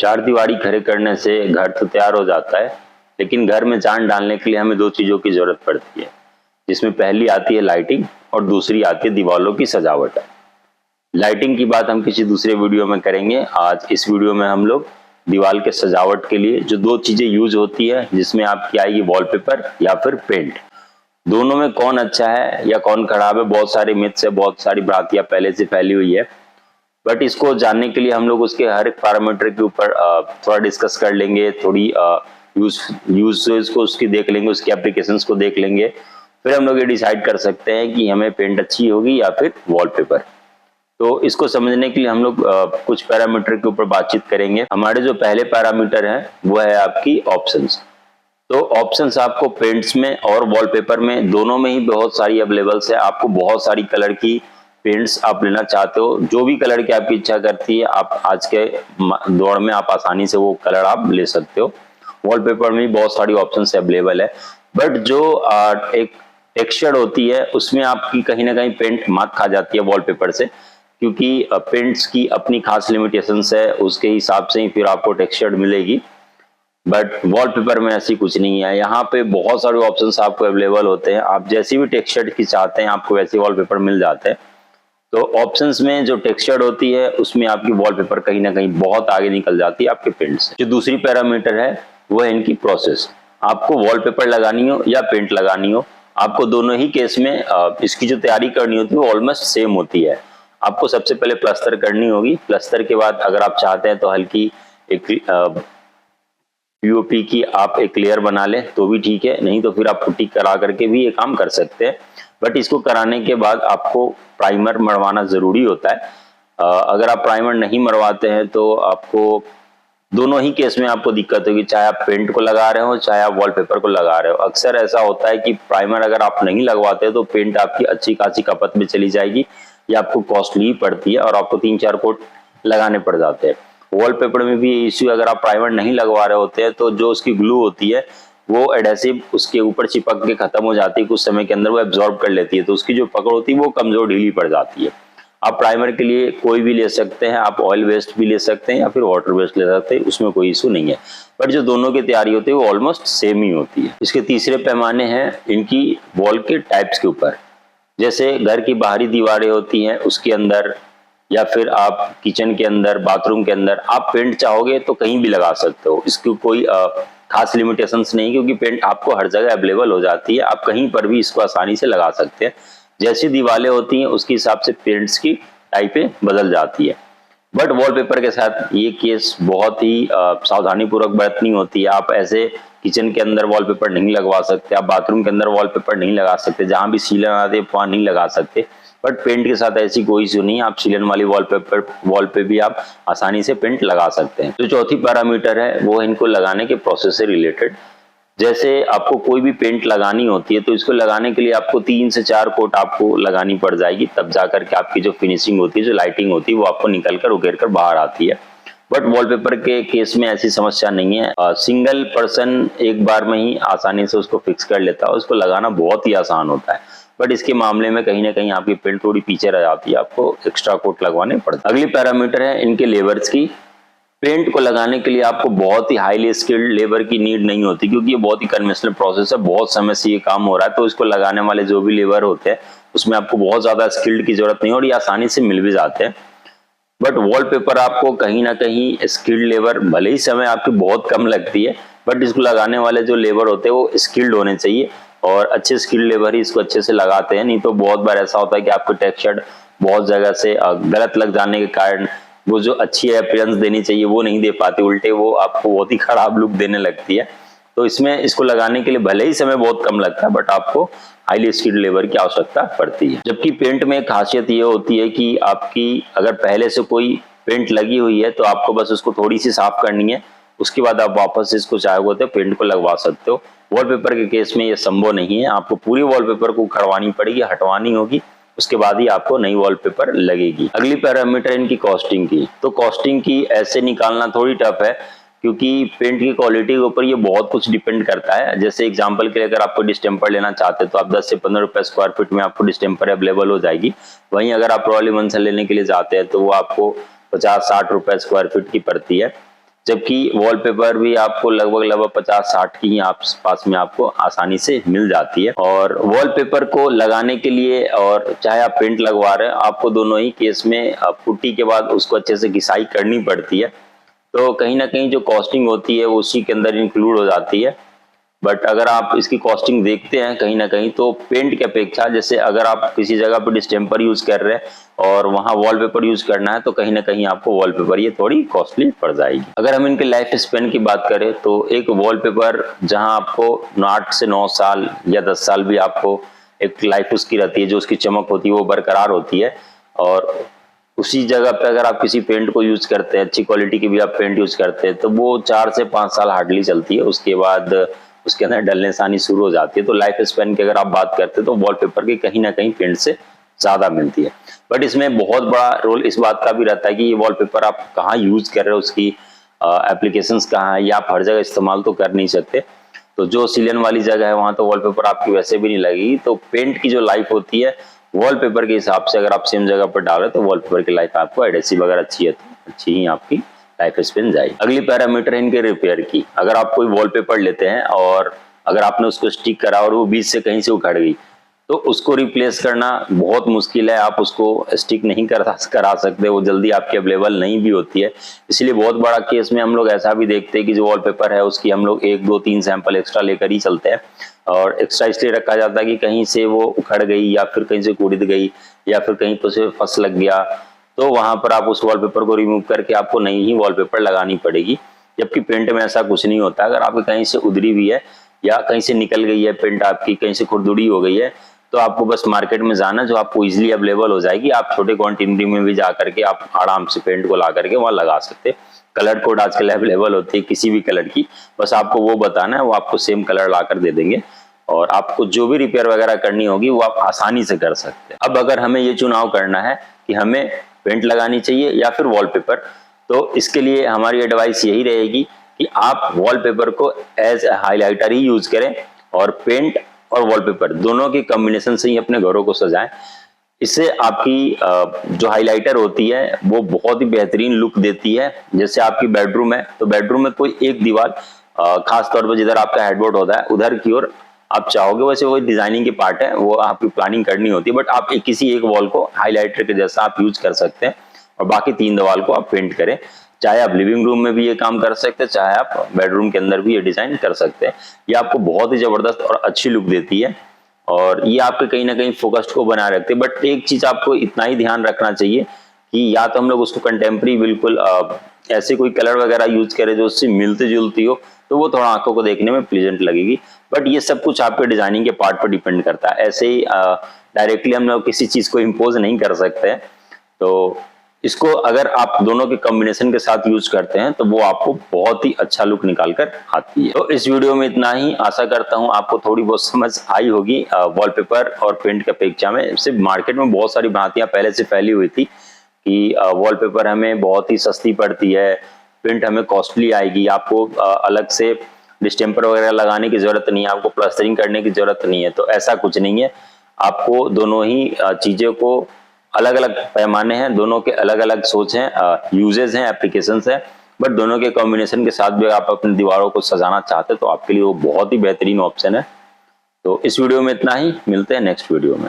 चार दीवारी खड़े करने से घर तो तैयार हो जाता है, लेकिन घर में जान डालने के लिए हमें दो चीजों की जरूरत पड़ती है, जिसमें पहली आती है लाइटिंग और दूसरी आती है दीवारों की सजावट। लाइटिंग की बात हम किसी दूसरे वीडियो में करेंगे। आज इस वीडियो में हम लोग दीवार के सजावट के लिए जो दो चीजें यूज होती है, जिसमें आपकी आएगी वॉलपेपर या फिर पेंट। दोनों में कौन अच्छा है या कौन खराब है, बहुत सारे मिथ्स है, बहुत सारी भ्रांतियां पहले से फैली हुई है। बट इसको जानने के लिए हम लोग उसके हर एक पैरामीटर के ऊपर थोड़ा डिस्कस कर लेंगे, थोड़ी यूज को उसकी देख लेंगे, उसकी एप्लीकेशंस को देख लेंगे। फिर हम लोग ये डिसाइड कर सकते हैं कि हमें पेंट अच्छी होगी या फिर वॉलपेपर। तो इसको समझने के लिए हम लोग कुछ पैरामीटर के ऊपर बातचीत करेंगे। हमारे जो पहले पैरामीटर है वो है आपकी ऑप्शंस। तो ऑप्शंस आपको पेंट्स में और वॉलपेपर में दोनों में ही बहुत सारी अवेलेबल्स है। आपको बहुत सारी कलर की पेंट्स आप लेना चाहते हो, जो भी कलर की आपकी इच्छा करती है, आप आज के दौर में आप आसानी से वो कलर आप ले सकते हो। वॉलपेपर में भी बहुत सारी ऑप्शंस अवेलेबल है, बट जो एक टेक्सचर होती है उसमें आपकी कहीं ना कहीं पेंट मात खा जाती है वॉलपेपर से, क्योंकि पेंट्स की अपनी खास लिमिटेशंस है, उसके हिसाब से ही फिर आपको टेक्सचर मिलेगी। बट वॉलपेपर में ऐसी कुछ नहीं है। यहाँ पे बहुत सारे ऑप्शंस आपको अवेलेबल होते हैं, आप जैसी भी टेक्सचर की चाहते हैं आपको वैसे वॉलपेपर मिल जाते हैं। तो ऑप्शंस में जो टेक्सचर होती है उसमें आपकी वॉलपेपर कहीं ना कहीं बहुत आगे निकल जाती है आपके पेंट से। जो दूसरी पैरामीटर है वो है इनकी प्रोसेस। आपको वॉलपेपर लगानी हो या पेंट लगानी हो, आपको दोनों ही केस में इसकी जो तैयारी करनी होती है वो ऑलमोस्ट सेम होती है। आपको सबसे पहले प्लास्टर करनी होगी। प्लास्टर के बाद अगर आप चाहते हैं तो हल्की एक पीओपी की आप एक लेयर बना लें तो भी ठीक है, नहीं तो फिर आप पुट्टी करा करके भी ये काम कर सकते हैं। बट इसको कराने के बाद आपको प्राइमर मरवाना जरूरी होता है। अगर आप प्राइमर नहीं मरवाते हैं तो आपको दोनों ही केस में आपको दिक्कत होगी, चाहे आप पेंट को लगा रहे हो चाहे आप वॉलपेपर को लगा रहे हो। अक्सर ऐसा होता है कि प्राइमर अगर आप नहीं लगवाते तो पेंट आपकी अच्छी खासी खपत में चली जाएगी, ये आपको कॉस्टली पड़ती है और आपको 3-4 कोट लगाने पड़ जाते हैं। वॉलपेपर में भी इश्यू, अगर आप प्राइमर नहीं लगवा रहे होते हैं तो जो उसकी ग्लू होती है वो एडेसिव उसके ऊपर चिपक के खत्म हो जाती है, कुछ समय के अंदर वो एब्जॉर्ब कर लेती है, तो उसकी जो पकड़ होती है वो कमजोर ढीली पड़ जाती है। आप प्राइमर के लिए कोई भी ले सकते हैं, आप ऑयल बेस्ड भी ले सकते हैं या फिर वाटर बेस्ड ले सकते हैं, उसमें कोई इशू नहीं है। बट जो दोनों की तैयारी होती है वो ऑलमोस्ट सेम ही होती है। इसके तीसरे पैमाने हैं इनकी वॉल के टाइप्स के ऊपर। जैसे घर की बाहरी दीवारें होती हैं उसके अंदर, या फिर आप किचन के अंदर, बाथरूम के अंदर आप पेंट चाहोगे तो कहीं भी लगा सकते हो। इसकी कोई खास लिमिटेशंस नहीं, क्योंकि पेंट आपको हर जगह अवेलेबल हो जाती है, आप कहीं पर भी इसको आसानी से लगा सकते हैं। जैसी दीवारें होती हैं उसके हिसाब से पेंट्स की टाइपें बदल जाती है। बट वॉलपेपर के साथ ये केस बहुत ही सावधानी पूर्वक बरतनी होती है। आप ऐसे किचन के अंदर वॉलपेपर नहीं लगवा सकते, आप बाथरूम के अंदर वॉलपेपर नहीं लगा सकते, जहां भी सीलन आते हैं वहां नहीं लगा सकते। बट पेंट के साथ ऐसी कोई इशू नहीं है, आप सीलन वाली वॉल पे भी आप आसानी से पेंट लगा सकते हैं। जो चौथी पैरामीटर है वो है इनको लगाने के प्रोसेस से रिलेटेड। जैसे आपको कोई भी पेंट लगानी होती है तो इसको लगाने के लिए आपको 3 से 4 कोट आपको लगानी पड़ जाएगी, तब जाकर के आपकी जो फिनिशिंग होती है, जो लाइटिंग होती है वो आपको निकल कर उकेर कर बाहर आती है। बट वॉलपेपर के केस में ऐसी समस्या नहीं है। सिंगल पर्सन एक बार में ही आसानी से उसको फिक्स कर लेता है, उसको लगाना बहुत ही आसान होता है। बट इसके मामले में कहीं ना कहीं आपकी पेंट थोड़ी पीछे रह जाती है, आपको एक्स्ट्रा कोट लगवाने पड़ते हैं। अगली पैरामीटर है इनके लेबर्स की। पेंट को लगाने के लिए आपको बहुत ही हाईली स्किल्ड लेबर की नीड नहीं होती, क्योंकि ये बहुत ही कन्वेंशनल प्रोसेस है, बहुत समय से ये काम हो रहा है। तो इसको लगाने वाले जो भी लेबर होते हैं उसमें आपको बहुत ज्यादा स्किल्ड की जरूरत नहीं, और ये आसानी से मिल भी जाते हैं। बट वॉलपेपर आपको कहीं ना कहीं स्किल्ड लेबर, भले ही समय आपकी बहुत कम लगती है, बट इसको लगाने वाले जो लेबर होते हैं वो स्किल्ड होने चाहिए, और अच्छे स्किल्ड लेबर ही इसको अच्छे से लगाते हैं। नहीं तो बहुत बार ऐसा होता है कि आपको टेक्सचर बहुत जगह से गलत लग जाने के कारण वो जो अच्छी अपीयरेंस देनी चाहिए वो नहीं दे पाती, उल्टे वो आपको बहुत ही खराब लुक देने लगती है। तो इसमें इसको लगाने के लिए भले ही समय बहुत कम लगता है, बट आपको हाईली स्किल्ड लेबर की आवश्यकता पड़ती है। जबकि पेंट में खासियत ये होती है कि आपकी अगर पहले से कोई पेंट लगी हुई है तो आपको बस उसको थोड़ी सी साफ करनी है, उसके बाद आप वापस इसको चाहे तो पेंट को लगवा सकते हो। वॉलपेपर के केस में ये संभव नहीं है, आपको पूरी वॉलपेपर को उखड़वानी पड़ेगी, हटवानी होगी, उसके बाद ही आपको नई वॉलपेपर लगेगी। अगली पैरामीटर इनकी कॉस्टिंग की। तो कॉस्टिंग की ऐसे निकालना थोड़ी टफ है, क्योंकि पेंट की क्वालिटी के ऊपर ये बहुत कुछ डिपेंड करता है। जैसे एग्जांपल के लिए अगर आपको डिस्टेम्पर लेना चाहते हैं तो आप 10 से 15 रुपए स्क्वायर फीट में आपको डिस्टेम्पर अवेलेबल हो जाएगी। वहीं अगर आप रॉयल मंसल लेने के लिए जाते हैं तो वो आपको 50-60 रुपए स्क्वायर फीट की पड़ती है। जबकि वॉलपेपर भी आपको लगभग 50-60 की ही पास में आपको आसानी से मिल जाती है। और वॉलपेपर को लगाने के लिए और चाहे आप पेंट लगवा रहे हैं, आपको दोनों ही केस में पुट्टी के बाद उसको अच्छे से घिसाई करनी पड़ती है। तो कहीं ना कहीं जो कॉस्टिंग होती है वो उसी के अंदर इंक्लूड हो जाती है। बट अगर आप इसकी कॉस्टिंग देखते हैं कहीं ना कहीं, तो पेंट की अपेक्षा, जैसे अगर आप किसी जगह पर डिस्टेम्पर यूज कर रहे हैं और वहां वॉलपेपर यूज करना है, तो कहीं ना कहीं आपको वॉलपेपर ये थोड़ी कॉस्टली पड़ जाएगी। अगर हम इनके लाइफ स्पेन की बात करें, तो एक वॉलपेपर जहां आपको 8 से 9 साल या 10 साल भी आपको एक लाइफ उसकी रहती है, जो उसकी चमक होती है वो बरकरार होती है। और उसी जगह पे अगर आप किसी पेंट को यूज करते हैं, अच्छी क्वालिटी की भी आप पेंट यूज करते हैं, तो वो 4 से 5 साल हार्डली चलती है। उसके बाद उसके अंदर डलनेस आनी शुरू हो जाती है। तो लाइफ स्पेन की अगर आप बात करते हैं तो वॉलपेपर की कहीं ना कहीं पेंट से ज्यादा मिलती है। बट इसमें बहुत बड़ा रोल इस बात का भी रहता है कि ये वॉलपेपर आप कहाँ यूज कर रहे हो, उसकी एप्लीकेशंस कहाँ है, या आप हर जगह इस्तेमाल तो कर नहीं सकते। तो जो सीलन वाली जगह है वहां तो वॉलपेपर आपकी वैसे भी नहीं लगेगी। तो पेंट की जो लाइफ होती है वॉलपेपर के हिसाब से अगर आप सेम जगह पर डाल रहे तो वॉलपेपर की लाइफ आपको एडहेसिव अगर अच्छी है तो अच्छी ही आपकी लाइफ स्पेन जाएगी। अगली पैरामीटर है इनके रिपेयर की। अगर आप कोई वॉलपेपर लेते हैं और अगर आपने उसको स्टिक करा और वो बीच से कहीं से उखड़ गई, तो उसको रिप्लेस करना बहुत मुश्किल है। आप उसको स्टिक नहीं करा सकते, वो जल्दी आपकी अवेलेबल नहीं भी होती है। इसलिए बहुत बड़ा केस में हम लोग ऐसा भी देखते हैं कि जो वॉलपेपर है उसकी हम लोग 1, 2, 3 सैंपल एक्स्ट्रा लेकर ही चलते हैं। और एक्स्ट्रा इसलिए रखा जाता है कि कहीं से वो उखड़ गई या फिर कहीं से कूद गई या फिर कहीं पर से फंस लग गया, तो वहां पर आप उस वॉलपेपर को रिमूव करके आपको नई ही वॉलपेपर लगानी पड़ेगी। जबकि पेंट में ऐसा कुछ नहीं होता। अगर आपकी कहीं से उधरी हुई है या कहीं से निकल गई है पेंट, आपकी कहीं से खुरदुड़ी हो गई है, तो आपको बस मार्केट में जाना, जो आपको इजीली अवेलेबल हो जाएगी। आप छोटे क्वांटिटी में भी जा करके आप आराम से पेंट को ला करके वहां लगा सकते। कलर कोड आजकल अवेलेबल होती है किसी भी कलर की, बस आपको वो बताना है, वो आपको सेम कलर ला कर दे देंगे और आपको जो भी रिपेयर वगैरह करनी होगी वो आप आसानी से कर सकते हैं। अब अगर हमें ये चुनाव करना है कि हमें पेंट लगानी चाहिए या फिर वॉलपेपर, तो इसके लिए हमारी एडवाइस यही रहेगी कि आप वॉलपेपर को एज हाइलाइटर ही यूज करें और पेंट और वॉलपेपर दोनों के कॉम्बिनेशन से ही अपने घरों को सजाएं। इससे आपकी जो हाइलाइटर होती है वो बहुत ही बेहतरीन लुक देती है। जैसे आपकी बेडरूम है, तो बेडरूम में कोई एक दीवार खास तौर पर जिधर आपका हेडबोर्ड होता है उधर की ओर आप चाहोगे, वैसे वो डिजाइनिंग की पार्ट है, वो आपकी प्लानिंग करनी होती है। बट आप किसी एक वॉल को हाइलाइटर के जैसा आप यूज कर सकते हैं और बाकी 3 दीवार को आप पेंट करें। चाहे आप लिविंग रूम में भी ये काम कर सकते हैं, चाहे आप बेडरूम के अंदर भी ये डिजाइन कर सकते हैं। ये आपको बहुत ही जबरदस्त और अच्छी लुक देती है और ये आपके कहीं ना कहीं फोकस्ड को बनाए रखते हैं। बट एक चीज आपको इतना ही ध्यान रखना चाहिए कि या तो हम लोग उसको कंटेम्प्रेरी बिल्कुल ऐसे कोई कलर वगैरह यूज करें जो उससे मिलती जुलती हो, तो वो थोड़ा आंखों को देखने में प्लीजेंट लगेगी। बट ये सब कुछ आपके डिजाइनिंग के पार्ट पर डिपेंड करता है। ऐसे ही डायरेक्टली हम लोग किसी चीज को इम्पोज नहीं कर सकते हैं। तो इसको अगर आप दोनों के कॉम्बिनेशन के साथ यूज करते हैं तो वो आपको बहुत ही अच्छा लुक निकाल कर आती है। तो इस वीडियो में इतना ही। आशा करता हूं आपको थोड़ी बहुत समझ आई होगी वॉलपेपर और पेंट की अपेक्षा में। सिर्फ मार्केट में बहुत सारी भ्रांतियां पहले से फैली हुई थी कि वॉलपेपर हमें बहुत ही सस्ती पड़ती है, पेंट हमें कॉस्टली आएगी, आपको अलग से डिस्टेम्पर वगैरह लगाने की जरूरत नहीं है, आपको प्लास्टरिंग करने की जरूरत नहीं है। तो ऐसा कुछ नहीं है। आपको दोनों ही चीजों को अलग अलग पैमाने हैं, दोनों के अलग अलग सोच हैं, यूजेस हैं, एप्लीकेशंस हैं। बट दोनों के कॉम्बिनेशन के साथ भी आप अपनी दीवारों को सजाना चाहते हैं तो आपके लिए वो बहुत ही बेहतरीन ऑप्शन है। तो इस वीडियो में इतना ही। मिलते हैं नेक्स्ट वीडियो में।